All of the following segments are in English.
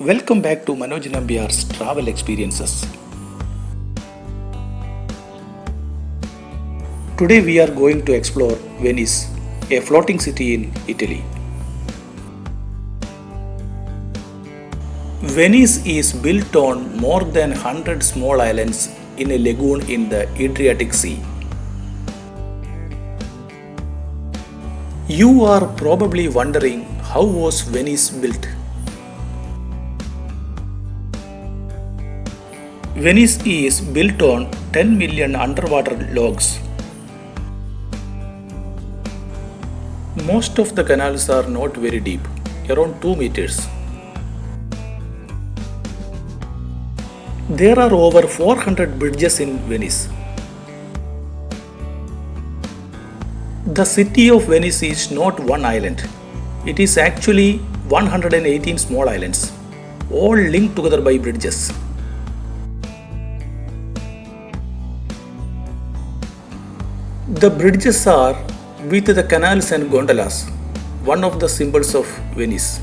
Welcome back to Manoj Nambiar's Travel Experiences. Today we are going to explore Venice, a floating city in Italy. Venice is built on more than 100 small islands in a lagoon in the Adriatic Sea. You are probably wondering, how was Venice built? Venice is built on 10 million underwater logs. Most of the canals are not very deep, around 2 meters. There are over 400 bridges in Venice. The city of Venice is not one island. It is actually 118 small islands, all linked together by bridges. The bridges are with the canals and gondolas, one of the symbols of Venice.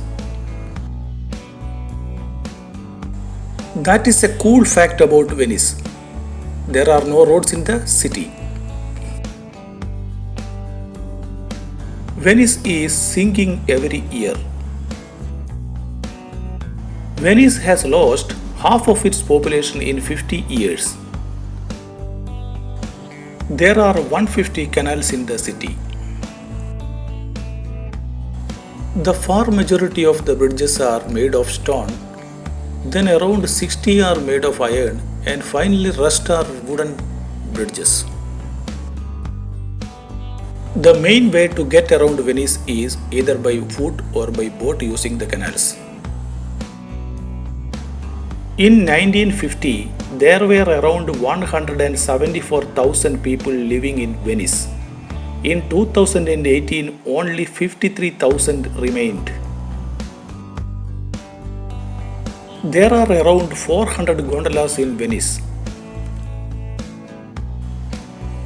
That is a cool fact about Venice. There are no roads in the city. Venice is sinking every year. Venice has lost half of its population in 50 years. There are 150 canals in the city. The far majority of the bridges are made of stone, then around 60 are made of iron, and finally rest are wooden bridges. The main way to get around Venice is either by foot or by boat using the canals. In 1950, there were around 174,000 people living in Venice. In 2018, only 53,000 remained. There are around 400 gondolas in Venice.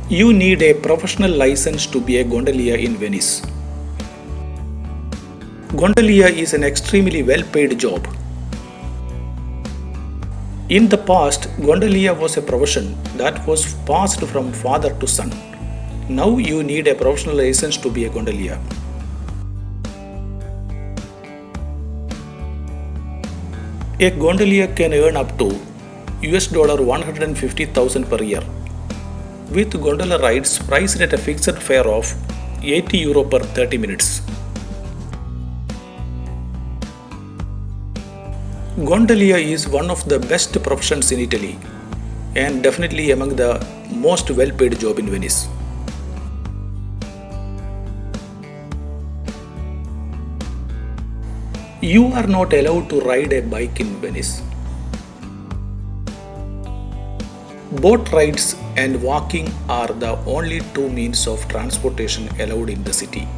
You need a professional license to be a gondolier in Venice. Gondolier is an extremely well-paid job. In the past, gondolier was a profession that was passed from father to son. Now you need a professional license to be a gondolier. A gondolier can earn up to $150,000 per year, with gondola rides priced at a fixed fare of €80 per 30 minutes. Gondolier is one of the best professions in Italy and definitely among the most well-paid job in Venice. You are not allowed to ride a bike in Venice. Boat rides and walking are the only two means of transportation allowed in the city.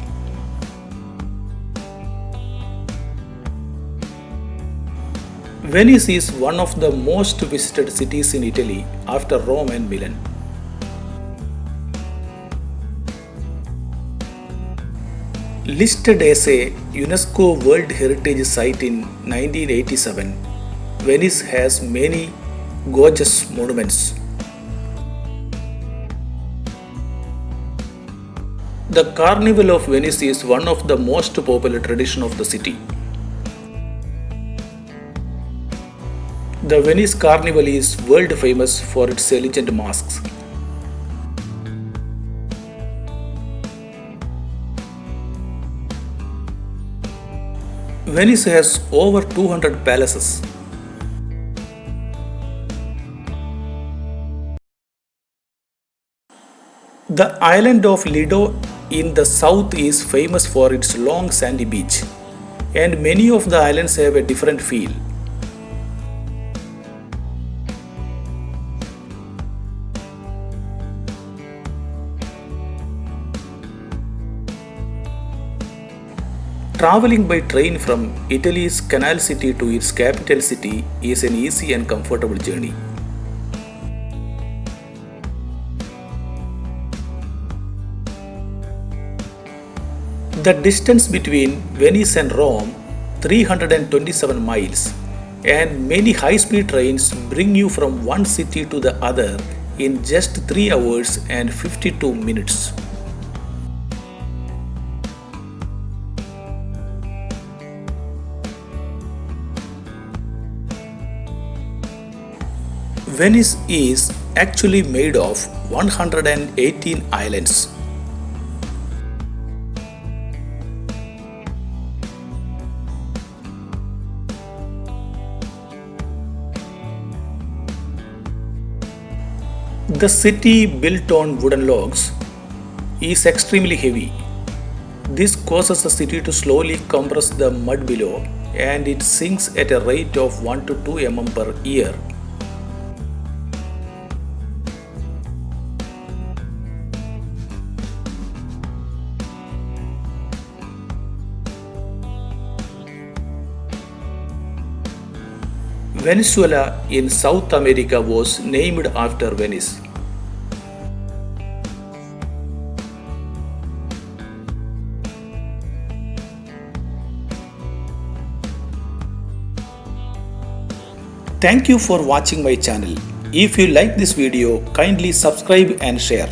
Venice is one of the most visited cities in Italy after Rome and Milan. Listed as a UNESCO World Heritage Site in 1987, Venice has many gorgeous monuments. The Carnival of Venice is one of the most popular traditions of the city. The Venice Carnival is world famous for its elegant masks. Venice has over 200 palaces. The island of Lido in the south is famous for its long sandy beach, and many of the islands have a different feel. Traveling by train from Italy's canal city to its capital city is an easy and comfortable journey. The distance between Venice and Rome, 327 miles, and many high-speed trains bring you from one city to the other in just 3 hours and 52 minutes. Venice is actually made of 118 islands. The city, built on wooden logs, is extremely heavy. This causes the city to slowly compress the mud below, and it sinks at a rate of 1 to 2 mm per year. Venezuela in South America was named after Venice. Thank you for watching my channel. If you like this video, kindly subscribe and share.